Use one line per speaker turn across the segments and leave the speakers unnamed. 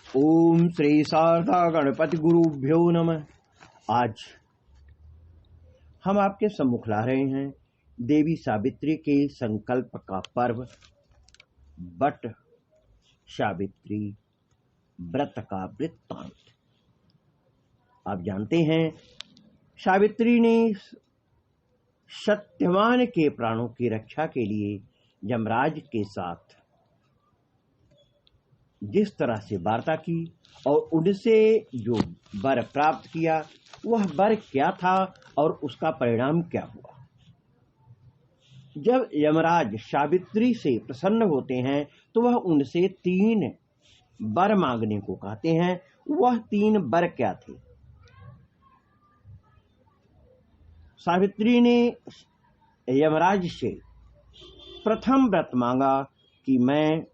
ओम श्री शारदा गणपति गुरुभ्यो नमः। आज हम आपके सम्मुख ला रहे हैं देवी सावित्री के संकल्प का पर्व बट सावित्री व्रत का वृत्तांत। आप जानते हैं, सावित्री ने सत्यवान के प्राणों की रक्षा के लिए यमराज के साथ जिस तरह से वार्ता की और उनसे जो वर प्राप्त किया, वह वर क्या था और उसका परिणाम क्या हुआ। जब यमराज सावित्री से प्रसन्न होते हैं तो वह उनसे 3 वर मांगने को कहते हैं। वह 3 वर क्या थे? सावित्री ने यमराज से प्रथम व्रत मांगा कि मैं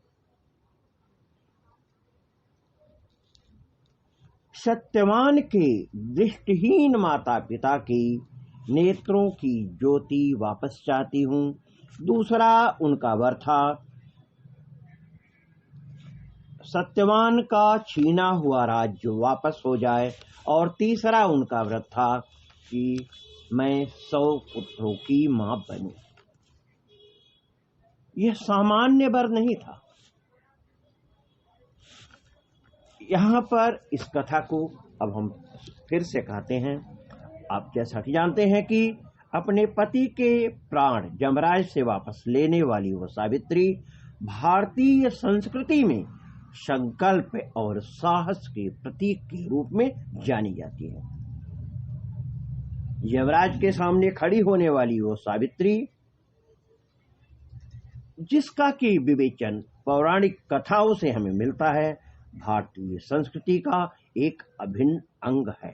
सत्यवान के दृष्टिहीन माता पिता के नेत्रों की ज्योति वापस चाहती हूँ। दूसरा उनका वर था सत्यवान का छीना हुआ राज्य वापस हो जाए, और तीसरा उनका व्रत था कि मैं 100 पुत्रों की मां बनूं। यह सामान्य वर नहीं था। यहाँ पर इस कथा को अब हम फिर से कहते हैं। आप जैसा कि जानते हैं कि अपने पति के प्राण यमराज से वापस लेने वाली वह सावित्री भारतीय संस्कृति में संकल्प और साहस के प्रतीक के रूप में जानी जाती है। यमराज के सामने खड़ी होने वाली वो सावित्री, जिसका कि विवेचन पौराणिक कथाओं से हमें मिलता है, भारतीय संस्कृति का एक अभिन्न अंग है।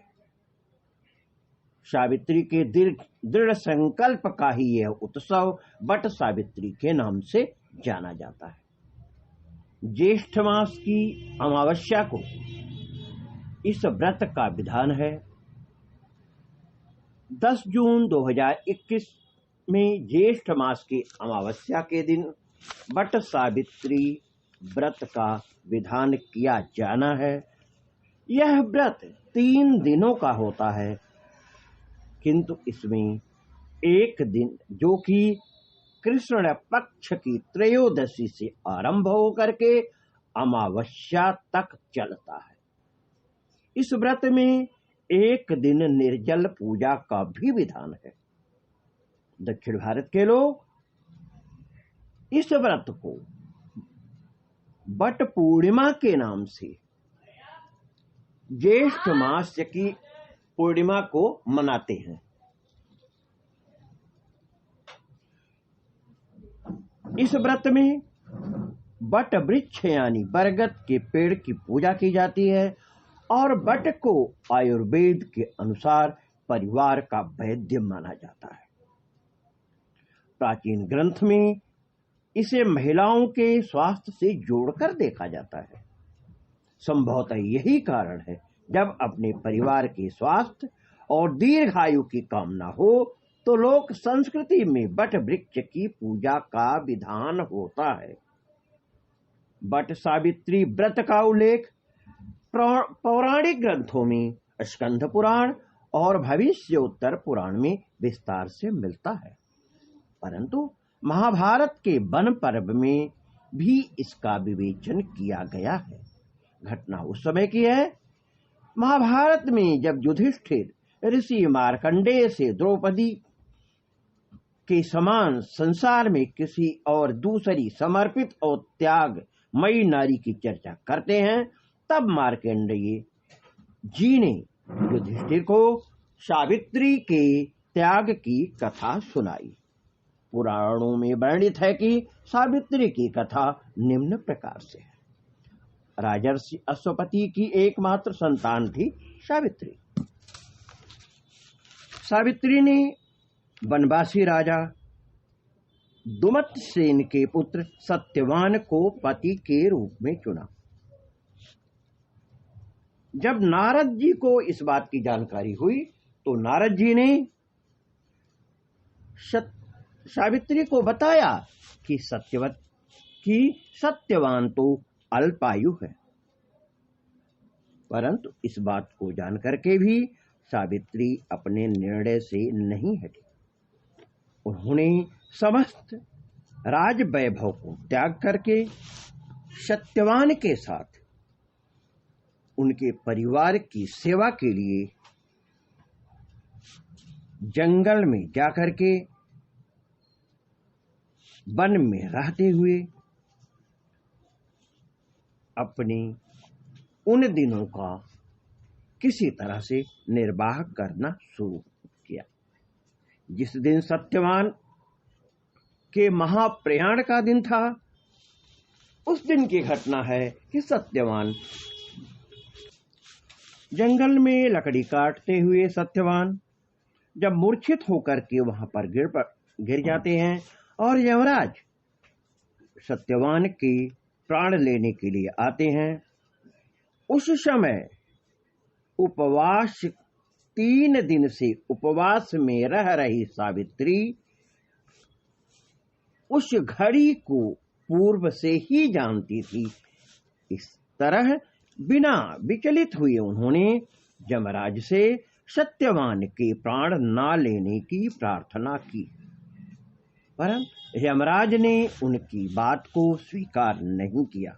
सावित्री के दृढ़ संकल्प का ही यह उत्सव बट सावित्री के नाम से जाना जाता है। ज्येष्ठ मास की अमावस्या को इस व्रत का विधान है। 10 जून 2021 में ज्येष्ठ मास की अमावस्या के दिन बट सावित्री व्रत का विधान किया जाना है। यह व्रत 3 दिनों का होता है, किंतु इसमें एक दिन जो कि कृष्ण पक्ष की त्रयोदशी से आरंभ होकर के अमावस्या तक चलता है। इस व्रत में एक दिन निर्जल पूजा का भी विधान है। दक्षिण भारत के लोग इस व्रत को बट पूर्णिमा के नाम से ज्येष्ठ मास की पूर्णिमा को मनाते हैं। इस व्रत में बट वृक्ष यानी बरगद के पेड़ की पूजा की जाती है, और बट को आयुर्वेद के अनुसार परिवार का वैद्य माना जाता है। प्राचीन ग्रंथ में इसे महिलाओं के स्वास्थ्य से जोड़कर देखा जाता है। संभवतः यही कारण है, जब अपने परिवार के स्वास्थ्य और दीर्घायु की कामना हो तो लोक संस्कृति में बट वृक्ष की पूजा का विधान होता है। बट सावित्री व्रत का उल्लेख पौराणिक ग्रंथों में स्कंद पुराण और भविष्योत्तर पुराण में विस्तार से मिलता है, परंतु महाभारत के वन पर्व में भी इसका विवेचन किया गया है। घटना उस समय की है, महाभारत में जब युधिष्ठिर ऋषि मार्कंडेय से द्रौपदी के समान संसार में किसी और दूसरी समर्पित और त्यागमयी नारी की चर्चा करते हैं, तब मार्कंडेय जी ने युधिष्ठिर को सावित्री के त्याग की कथा सुनाई। पुराणों में वर्णित है कि सावित्री की कथा निम्न प्रकार से है। राजर्षि अश्वपति की एकमात्र संतान थी सावित्री। सावित्री ने वनवासी राजा दुमतसेन के पुत्र सत्यवान को पति के रूप में चुना। जब नारद जी को इस बात की जानकारी हुई तो नारद जी ने सावित्री को बताया कि सत्यवान तो अल्पायु है, परंतु इस बात को जान करके भी सावित्री अपने निर्णय से नहीं हटी। उन्होंने समस्त राज वैभव को त्याग करके सत्यवान के साथ उनके परिवार की सेवा के लिए जंगल में जाकर के वन में रहते हुए अपने उन दिनों का किसी तरह से निर्वाह करना शुरू किया। जिस दिन सत्यवान के महाप्रयाण का दिन था, उस दिन की घटना है कि सत्यवान जंगल में लकड़ी काटते हुए सत्यवान जब मूर्छित होकर के वहां पर गिर जाते हैं और यमराज सत्यवान के प्राण लेने के लिए आते हैं, उस समय उपवास 3 दिन से उपवास में रह रही सावित्री उस घड़ी को पूर्व से ही जानती थी। इस तरह बिना विचलित हुए उन्होंने यमराज से सत्यवान के प्राण न लेने की प्रार्थना की, परंतु यमराज ने उनकी बात को स्वीकार नहीं किया।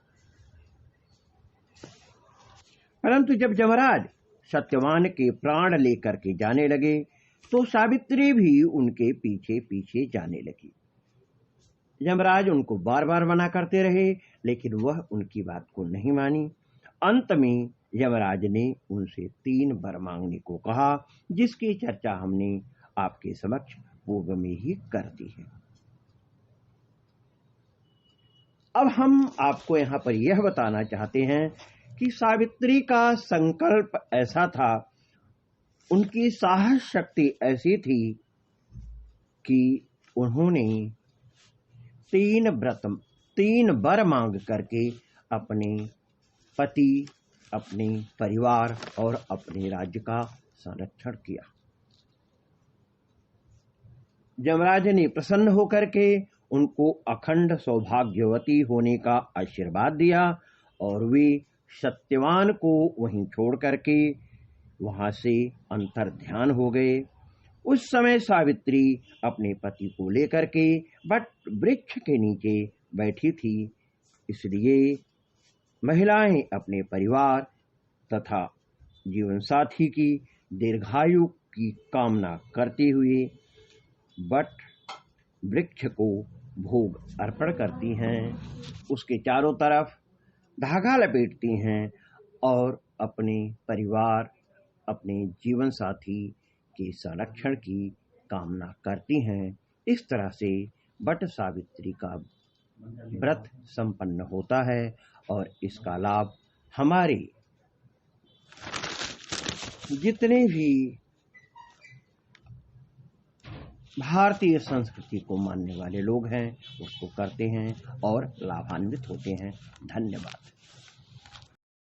परंतु जब यमराज सत्यवान के प्राण लेकर के जाने लगे तो सावित्री भी उनके पीछे पीछे जाने लगी। यमराज उनको बार बार मना करते रहे, लेकिन वह उनकी बात को नहीं मानी। अंत में यमराज ने उनसे 3 वर मांगने को कहा, जिसकी चर्चा हमने आपके समक्ष पूर्व में ही कर दी है। अब हम आपको यहाँ पर यह बताना चाहते हैं कि सावित्री का संकल्प ऐसा था, उनकी साहस शक्ति ऐसी थी कि उन्होंने 3 वर मांग करके अपने पति, अपने परिवार और अपने राज्य का संरक्षण किया। यमराज ने प्रसन्न होकर के उनको अखंड सौभाग्यवती होने का आशीर्वाद दिया और वे सत्यवान को वहीं छोड़ करके वहां से अंतर ध्यान हो गए। उस समय सावित्री अपने पति को लेकर के वट वृक्ष के नीचे बैठी थी। इसलिए महिलाएं अपने परिवार तथा जीवन साथी की दीर्घायु की कामना करते हुए वट वृक्ष को भोग अर्पण करती हैं, उसके चारों तरफ धागा लपेटती हैं और अपने परिवार, अपने जीवन साथी के संरक्षण की कामना करती हैं। इस तरह से वट सावित्री का व्रत संपन्न होता है और इसका लाभ हमारे जितने भी भारतीय संस्कृति को मानने वाले लोग हैं उसको करते हैं और लाभान्वित होते हैं। धन्यवाद।